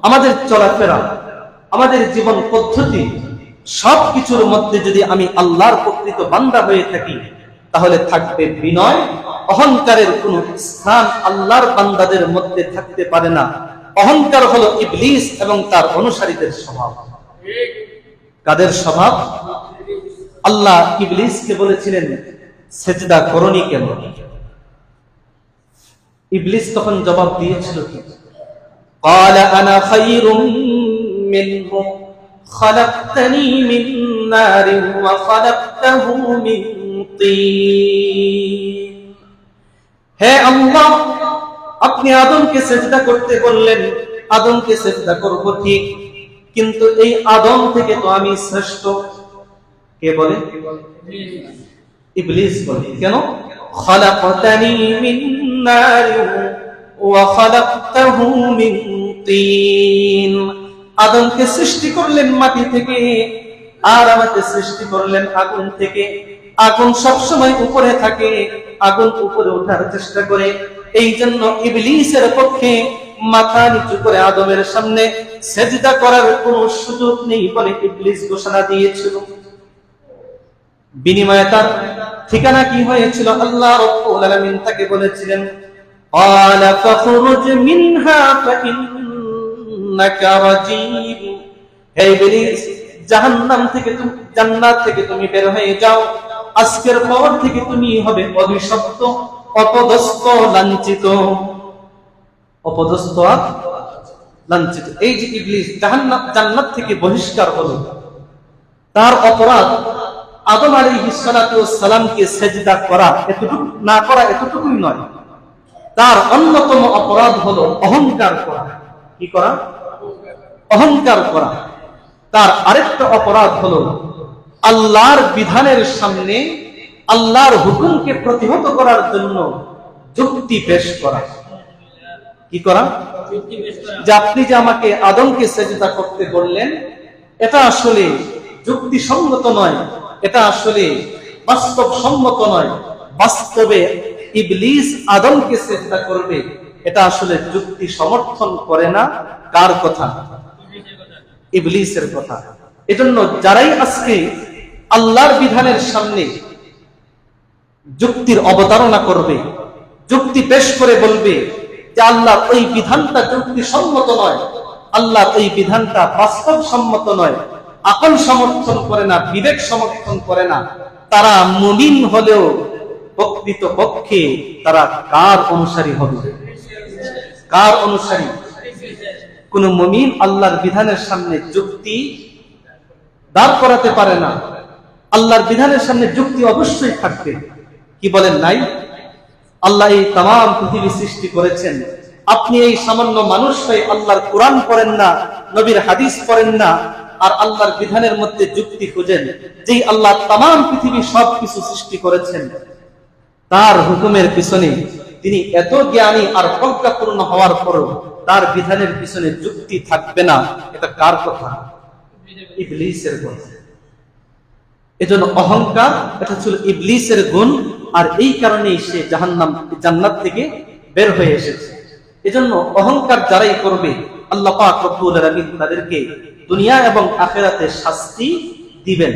আমাদের চলাফেরা, আমাদের জীবন পদ্ধতি সবকিছুর মধ্যে যদি আমি আল্লাহর প্রকৃত বান্দা হয়ে থাকি, তাহলে থাকবে বিনয়। অহংকারের কোন স্থান আল্লাহর বান্দাদের মধ্যে থাকতে পারে না। অহংকার হলো ইবলিস এবং তার অনুসারীদের স্বভাব। কাদের স্বভাব? আল্লাহ ইবলিসকে বলেছিলেন সেজদা করনি কেন? ইবলিস তখন জবাব দিয়েছিল কি? قال انا خير منه خلقتني من نار وخلقته من طين। হে আল্লাহ, আপনি আদমকে সেজদা করতে বললেন, আদমকে সেজদা করব ঠিক, কিন্তু এই আদম থেকে তো আমি শ্রেষ্ঠ। কে বলে? ইবলিস বলে। কেন? খলাকতানি মিন নার ওয়া খলাকতাহু মিন তিন। আদমকে সৃষ্টি করলেন মাটি থেকে, আর আমাকে সৃষ্টি করলেন আগুন থেকে। আগুন সবসময় উপরে থাকে, আগুন উপরে ওঠার চেষ্টা করে। এই জন্য ইবলিসের পক্ষে মাথা নিচু করে আদমের সামনে সেজদা করার কোনো সুযোগ নেই বলে ইবলিস ঘোষণা দিয়েছিল। বিনিময়ে তার ঠিকানা কি হয়েছিল? আল্লাহ রাব্বুল আলামিন তাকে বলেছিলেন, ক্বালা ফাখরুজ মিনহা ফাইন্নাকা রাজীম। হে ইবলিস, জাহান্নাম থেকে, তুমি জান্নাত থেকে তুমি বের হয়ে যাও। আজকের পর থেকে তুমি হবে অভিশপ্ত, অপদস্থ, লাঞ্ছিত। অপদস্থ আর লাঞ্ছিত। এই যে ইবলিস জান্নাত থেকে বহিষ্কার হলো, তার অপরাধ আদম আলাইহিস সালাতু ওয়াস সালামকে সেজদা করা, এতটুকু না করা এতটুকুই নয়, তার অন্যতম অপরাধ হলো অহংকার করা। কি করা? অহংকার করা। তার আরেকটা অপরাধ হলো আল্লাহর বিধানের সামনে আল্লাহর হুকুমকে প্রতিহত করার জন্য যুক্তি পেশ করা। কি করা? যে আপনি যে আমাকে আদমকে সেজদা করতে বললেন, এটা আসলে যুক্তিসঙ্গত নয়, এটা আসলে বাস্তবসম্মত নয়। বাস্তবে ইবলিস আদমকে সেজদা করবে, এটা আসলে যুক্তি সমর্থন করে না। কার কথা? ইবলিসের কথা। এজন্য যারাই আজকে আল্লাহর বিধানের সামনে যুক্তির অবতারণা করবে, যুক্তি পেশ করে বলবে যে আল্লাহর ওই বিধানটা যুক্তিসম্মত নয়, আল্লাহর ওই বিধানটা বাস্তবসম্মত নয়, আকল সমর্থন করে না, বিবেক সমর্থন করে না, তারা মুমিন হলেও প্রকৃত পক্ষে তারা কার অনুসারী হবে? কার অনুসারী? কোন মুমিন আল্লাহর বিধানের সামনে যুক্তি দাঁড় করাতে পারে না। আল্লাহর বিধানের সামনে যুক্তি অবশ্যই থাকবে। কি বলেন নাই? আল্লাহ এই তাম পৃথিবী সৃষ্টি করেছেন, আপনি এই সামান্য মানুষ হয়ে আল্লাহর কোরআন পড়েন না, নবীর হাদিস পড়েন না, আর আল্লাহর বিধানের মধ্যে যুক্তি খুঁজেন। যেই আল্লাহ তাম পৃথিবী সবকিছু সৃষ্টি করেছেন, তার হুকুমের পিছনে তিনি এত জ্ঞানী আর প্রজ্ঞাপূর্ণ হওয়ার পরও তার বিধানের পিছনে যুক্তি থাকবে না, এটা কার কথা? ইবলিসের কথা। এজন্য অহংকার, এটা ছিল ইবলিসের গুণ, আর এই কারণেই সে জান্নাত থেকে বের হয়ে এসেছে। এজন্য অহংকার যারাই করবে, আল্লাহ পাক রব্বুল আলামিন তাদেরকে দুনিয়া এবং আখিরাতে শাস্তি দিবেন।